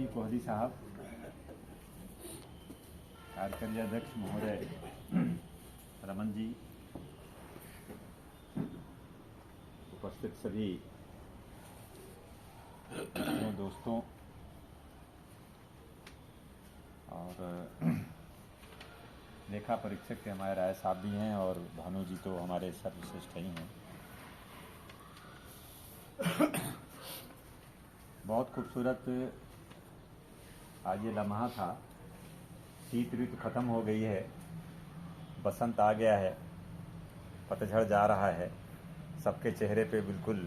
जी, कोहली साहब, कार्यकारी अध्यक्ष महोदय रमन जी, उपस्थित सभी दोस्तों और लेखा परीक्षक के हमारे राय साहब भी हैं और भानु जी तो हमारे सर्वश्रेष्ठ ही हैं। बहुत खूबसूरत आज ये लम्हा था। शीत ऋतु खत्म हो गई है, बसंत आ गया है, पतझड़ जा रहा है। सबके चेहरे पे बिल्कुल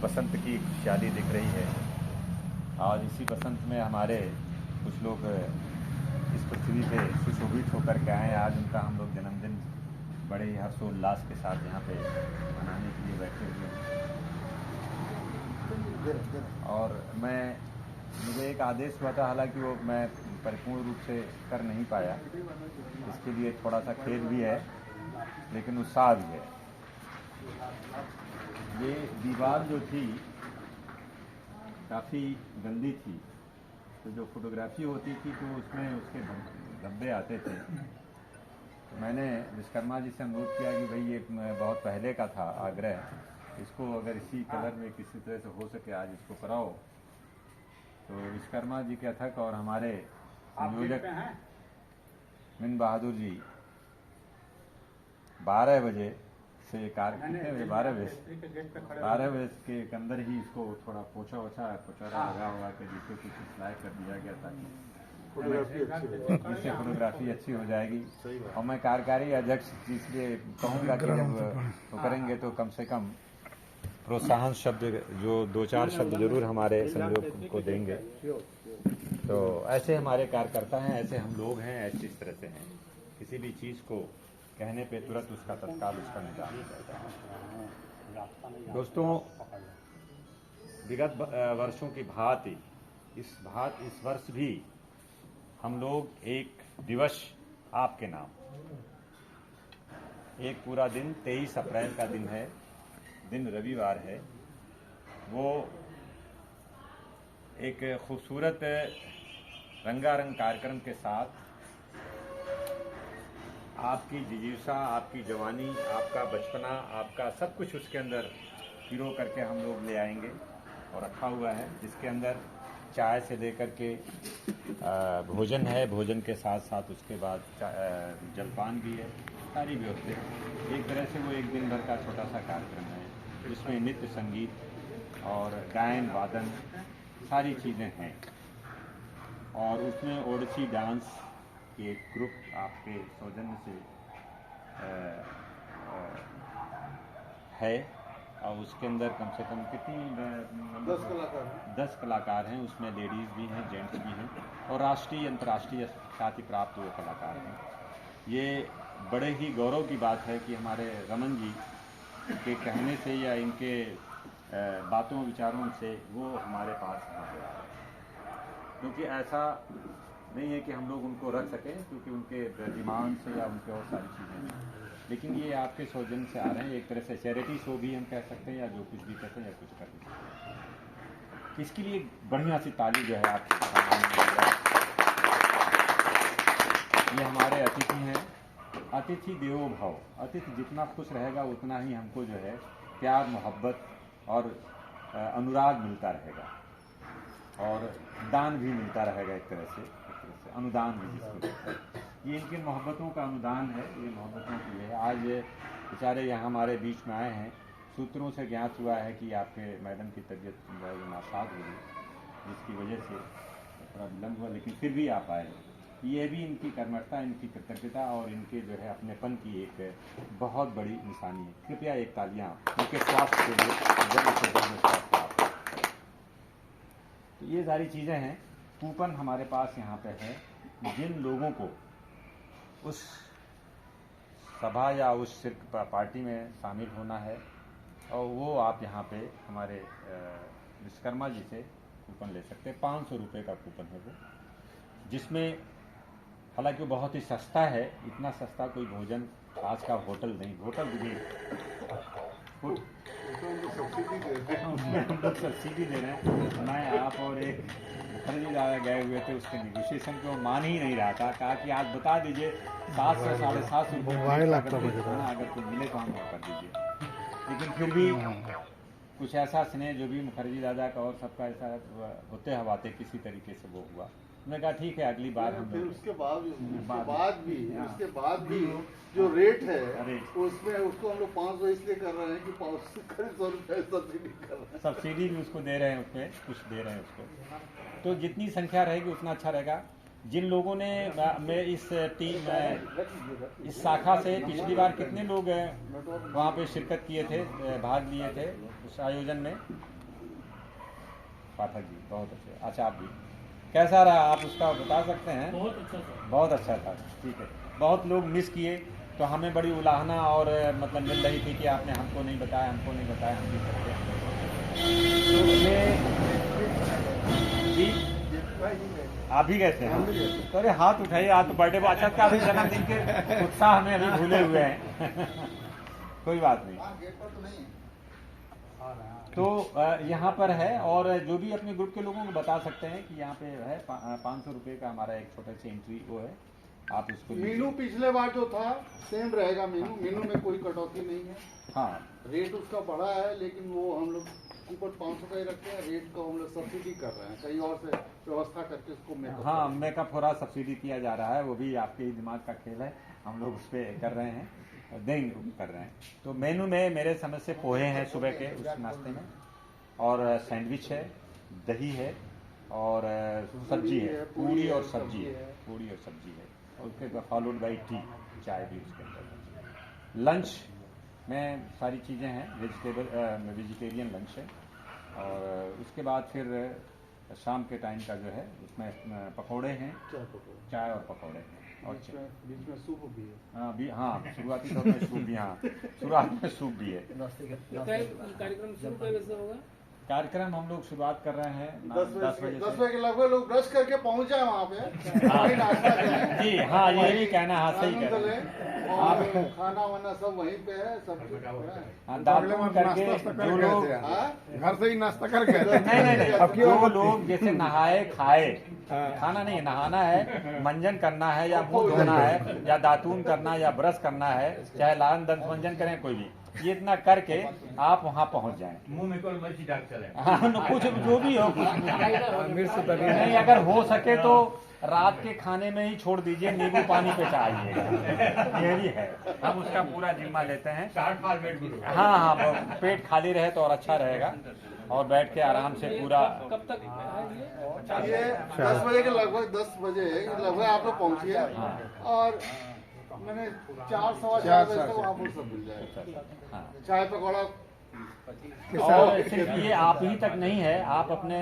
बसंत की खुशहाली दिख रही है और इसी बसंत में हमारे कुछ लोग इस पृथ्वी पे सुशोभित होकर के आए। आज उनका हम लोग जन्मदिन बड़े ही हर्षोल्लास के साथ यहाँ पे मनाने के लिए बैठे हुए हैं। और मुझे एक आदेश हुआ था, हालांकि वो मैं परिपूर्ण रूप से कर नहीं पाया, इसके लिए थोड़ा सा खेद भी है लेकिन उत्साह भी है। ये दीवार जो थी काफ़ी गंदी थी, तो जो फोटोग्राफी होती थी तो उसमें उसके धब्बे आते थे। तो मैंने विश्वकर्मा जी से अनुरोध किया कि भाई ये बहुत पहले का था आग्रह, इसको अगर इसी कलर में किसी तरह से हो सके आज इसको कराओ। तो विश्वकर्मा जी के अथक और हमारे संयोजक मिन बहादुर जी 12 बजे से कितने बजे 12 बजे के अंदर ही इसको थोड़ा पोछा लगा हुआ के जिससे कुछ सिलाई कर दिया गया था, जिससे फोटोग्राफी अच्छी हो जाएगी। और मैं कार्यकारी अध्यक्ष इसलिए कहूँगा कि जब वो करेंगे तो कम से कम प्रोत्साहन शब्द जो 2-4 शब्द जरूर हमारे सहयोग को देंगे। तो ऐसे हमारे कार्यकर्ता हैं, ऐसे हम लोग हैं, ऐसे इस तरह से हैं। किसी भी चीज़ को कहने पे तुरंत उसका तत्काल उसका निदान हो जाता है। दोस्तों, विगत वर्षों की भांति इस वर्ष भी हम लोग एक दिवस आपके नाम, एक पूरा दिन 23 अप्रैल का दिन है, दिन रविवार है। वो एक खूबसूरत रंगारंग कार्यक्रम के साथ आपकी जिज्ञासा, आपकी जवानी, आपका बचपना, आपका सब कुछ उसके अंदर पिरो करके हम लोग ले आएंगे और रखा हुआ है, जिसके अंदर चाय से लेकर के भोजन है, भोजन के साथ साथ उसके बाद जलपान भी है, सारी व्यवस्था। एक तरह से वो एक दिन भर का छोटा सा कार्यक्रम है जिसमें नृत्य, संगीत और गायन वादन सारी चीज़ें हैं। और उसमें ओडिसी डांस की एक ग्रुप आपके सौजन्य से है और उसके अंदर कम से कम कितनी 10 कलाकार हैं। उसमें लेडीज़ भी हैं, जेंट्स भी हैं और राष्ट्रीय अंतर्राष्ट्रीय ख्याति प्राप्त वो कलाकार हैं। ये बड़े ही गौरव की बात है कि हमारे रमन जी के कहने से या इनके बातों विचारों से वो हमारे पास आ गया है, क्योंकि ऐसा नहीं है कि हम लोग उनको रख सकें, क्योंकि उनके डिमांड से या उनके और सारी चीज़ें हैं, लेकिन ये आपके सौजन्य से आ रहे हैं। एक तरह से चैरिटी शो भी हम कह सकते हैं या जो कुछ भी कहते हैं या कुछ कर भी सकते हैं। इसके लिए बढ़िया सी ताली जो है आपके ये हमारे अतिथि हैं। अतिथि देवो भव। अतिथि जितना खुश रहेगा उतना ही हमको जो है प्यार, मोहब्बत और अनुराग मिलता रहेगा और दान भी मिलता रहेगा। एक तरह से अनुदान भी जिसको कहते हैं, ये इनके मोहब्बतों का अनुदान है, ये मोहब्बतों की है। आज बेचारे यहाँ हमारे बीच में आए हैं। सूत्रों से ज्ञात हुआ है कि आपके मैडम की तबीयत नासाज हो गई, जिसकी वजह से थोड़ा विलम्ब हुआ, लेकिन फिर भी आप आए। ये भी इनकी कर्मठता, इनकी कृतज्ञता और इनके जो है अपनेपन की एक बहुत बड़ी निशानी है। कृपया एक तालियां उनके स्वास्थ्य के लिए, जल्द से जल्द स्वास्थ्य। तो ये सारी चीज़ें हैं। कूपन हमारे पास यहाँ पे है, जिन लोगों को उस सभा या उस सिर्फ पार्टी में शामिल होना है और वो आप यहाँ पे हमारे विश्वकर्मा जी से कूपन ले सकते हैं। 500 रुपये का कूपन है वो, जिसमें हालांकि वो बहुत ही सस्ता है। इतना सस्ता कोई भोजन आज का होटल नहीं, होटल भी सब्सिडी दे रहे हैं। मैं, आप और मुखर्जी दादा गए हुए थे उसके नेगोशिएशन को मान ही नहीं रहा था, कहा कि आज बता दीजिए 700 750 रुपये खाना अगर कोई मिले तो हम कर दीजिए। लेकिन फिर भी कुछ ऐसा स्नेह जो भी मुखर्जी दादा का और सबका ऐसा होते हवाते किसी तरीके से वो हुआ। मैंने कहा ठीक है अगली बार हम फिर उसके बाद भी जो रेट है उसमें उसको हम लोग 500 इसलिए कर रहे हैं कि 100 रुपये सब्सिडी कर रहे हैं, सब्सिडी भी उसको दे रहे हैं, उसमें कुछ दे रहे हैं उसको। तो जितनी संख्या रहेगी उतना अच्छा रहेगा। जिन लोगों ने मैं इस शाखा से पिछली बार कितने लोग वहाँ पे शिरकत किए थे, भाग लिए थे उस आयोजन में? पाठक जी बहुत अच्छे। अच्छा आप भी कैसा रहा आप उसका बता सकते हैं? बहुत अच्छा सर, बहुत अच्छा था। ठीक है, बहुत लोग मिस किए तो हमें बड़ी उलाहना और मतलब मिल रही थी कि आपने हमको नहीं बताया, हमको नहीं बताया, हम भी करते हैं। तो ये जी आप भी गए थे? तो अरे हाथ उठाइए, आज तो बर्थडे अच्छा का अभी जन्मदिन के उत्साह में अभी भूले हुए हैं। कोई बात नहीं। तो यहाँ पर है और जो भी अपने ग्रुप के लोगों को बता सकते हैं कि यहाँ पे है 500 रुपये का हमारा एक छोटा सा एंट्री वो है, आप उसको मीनू पिछले बार जो था सेम रहेगा। मीनू में कोई कटौती नहीं है। हाँ रेट उसका बढ़ा है लेकिन वो हम लोग ऊपर 500 का ही रखते हैं। रेट को हम लोग सब्सिडी कर रहे हैं, कहीं और से व्यवस्था करके उसको मेकअप हो रहा सब्सिडी किया जा रहा है, वो भी आपके ही दिमाग का खेल है, हम लोग उस पर कर रहे हैं, देंगे कर रहे हैं। तो मेनू में मेरे समझ से पोहे हैं सुबह के उस नाश्ते में, और सैंडविच है, दही है और सब्जी है, पूरी और सब्जी है, और उसके बाद फॉलोड बाई टी, चाय भी उसके अंदर। लंच में सारी चीज़ें हैं, वेजिटेरियन लंच है। और उसके बाद फिर शाम के टाइम का जो है उसमें पकौड़े हैं, चाय और पकौड़े हैं, और बीच में सूप भी है। हाँ शुरुआती तौर में सूप भी, हाँ शुरुआत में सूप भी है। कार्यक्रम शुरू कैसे होगा? कार्यक्रम हम लोग शुरुआत कर रहे हैं 10 बजे के लगभग लोग ब्रश करके पहुंच जाए वहाँ पे। नाश्ता करें जी हाँ, ये भी कहना है, सही कह रहे हैं और खाना वाना सब वहीं पे है, सब दातून करके जो लोग घर से ही नाश्ता करके नहीं जो लोग जैसे नहाए खाए, खाना नहीं नहाना है, मंजन करना है या मुंह धोना है या दातून करना या ब्रश करना है, चाहे लाल दंत मंजन करें कोई भी, ये इतना करके आप वहाँ पहुँच जाएं। मुंह में कोई मर्ची डाक चले, हाँ कुछ जो भी हो, नहीं अगर हो सके तो रात के खाने में ही छोड़ दीजिए, नींबू पानी पे चाहिएगा, ये भी है, हम उसका पूरा जिम्मा लेते हैं। हाँ पेट खाली रहे तो और अच्छा रहेगा, और बैठ के आराम से पूरा। कब तक ये 10 बजे के लगभग 10 बजे लगभग आप लोग पहुँचिए, और मैंने 4-4:15 बजे तक वहाँ पर सब मिल जाएगा, चाय पकौड़ा। और सिर्फ ये आप ही तक नहीं है, आप अपने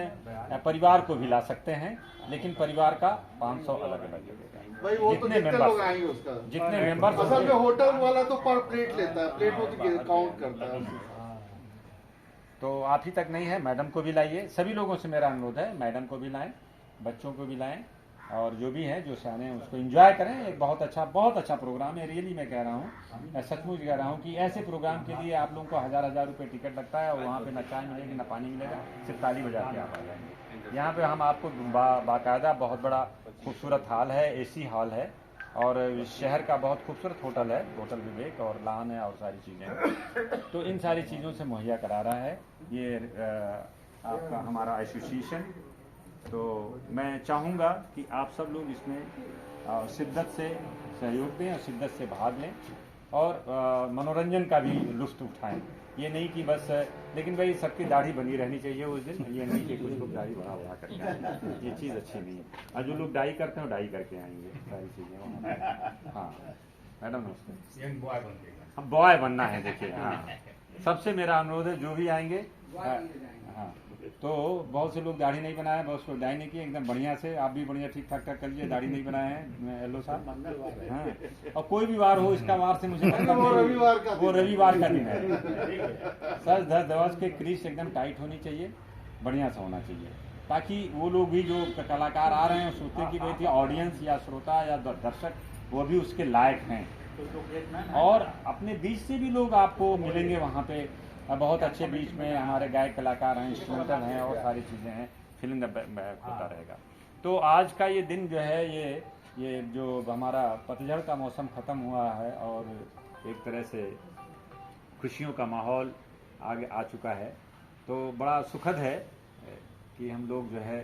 परिवार को भी ला सकते हैं, लेकिन परिवार का 500 अलग अलग लगेगा। भाई वो तो जितने लोग आएंगे उसका, जितने मेंबर। असल में होटल वाला तो पर प्लेट लेता है, प्लेट वो काउंट करता है। तो आप ही तक नहीं है, मैडम को भी लाइए। सभी लोगों से मेरा अनुरोध है, मैडम को भी लाएं, बच्चों को भी लाएं, और जो भी हैं जो सियाने हैं उसको एंजॉय करें। एक बहुत अच्छा प्रोग्राम है, रियली मैं कह रहा हूँ, सचमुच कह रहा हूँ कि ऐसे प्रोग्राम के लिए आप लोगों को हजार रुपये टिकट लगता है, और वहाँ पे ना चाय मिलेगी ना पानी मिलेगा, सिर्फ ताली बजा के आप आ जाएंगे। यहाँ पे हम आपको बाकायदा बहुत बड़ा खूबसूरत हॉल है, AC हॉल है, और शहर का बहुत खूबसूरत होटल है, होटल विवेक, और लान है और सारी चीज़ें, तो इन सारी चीज़ों से मुहैया करा रहा है ये आपका हमारा एसोसिएशन। तो मैं चाहूँगा कि आप सब लोग इसमें शिद्दत से सहयोग दें और शिद्दत से भाग लें, और मनोरंजन का भी लुत्फ़ उठाएं। ये नहीं कि बस, लेकिन भाई सबकी दाढ़ी बनी रहनी चाहिए उस दिन, ये नहीं कि कुछ लोग दाढ़ी बढ़ा करके आएंगे, ये चीज़ अच्छी नहीं है। और जो लोग डाई करते हैं वो डाई करके आएंगे, सारी चीज़ें। हाँ मैडम नमस्ते। हम बॉय बनना है, देखिए हाँ, सबसे मेरा अनुरोध है जो भी आएंगे। हाँ तो बहुत से लोग दाढ़ी नहीं बनाए, बहुत से लोग डाई नहीं किए, एकदम बढ़िया से आप भी बढ़िया ठीक ठाक कर लीजिए। दाढ़ी नहीं बनाए हैं येलो साहब, हाँ, और कोई भी वार हो, इसका वार से मुझे वो रविवार का दिन है। सर दर्द के क्रीज एकदम टाइट होनी चाहिए, बढ़िया से होना चाहिए, ताकि वो लोग भी जो कलाकार आ रहे हैं सोचते हैं कि भाई ऑडियंस या श्रोता या दर्शक वो भी उसके लायक हैं, और अपने बीच से भी लोग आपको मिलेंगे वहाँ पे। बहुत अच्छे बीच में हमारे गायक कलाकार हैं, इंस्ट्रूमेंटल हैं, और सारी चीज़ें हैं, फिल्म होता रहेगा। तो आज का ये दिन जो है ये जो हमारा पतझड़ का मौसम ख़त्म हुआ है और एक तरह से खुशियों का माहौल आगे आ चुका है, तो बड़ा सुखद है कि हम लोग जो है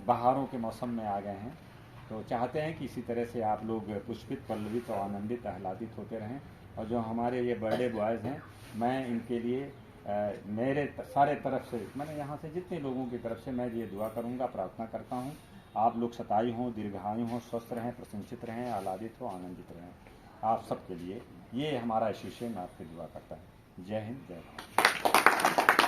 बहारों के मौसम में आ गए हैं। तो चाहते हैं कि इसी तरह से आप लोग पुष्पित, पल्लवित और आनंदित, आह्लादित होते रहें। और जो हमारे ये बर्थडे बॉयज़ हैं, मैं इनके लिए मेरे सारे तरफ से, मैंने यहाँ से जितने लोगों की तरफ से मैं ये दुआ करूँगा, प्रार्थना करता हूँ, आप लोग शतायु हों, दीर्घायु हों, स्वस्थ रहें, प्रसन्नचित रहें, आह्लादित हो, आनंदित रहें। आप सबके लिए ये हमारा आशीष है, मैं आपकी दुआ करता हूँ। जय हिंद, जय भारत।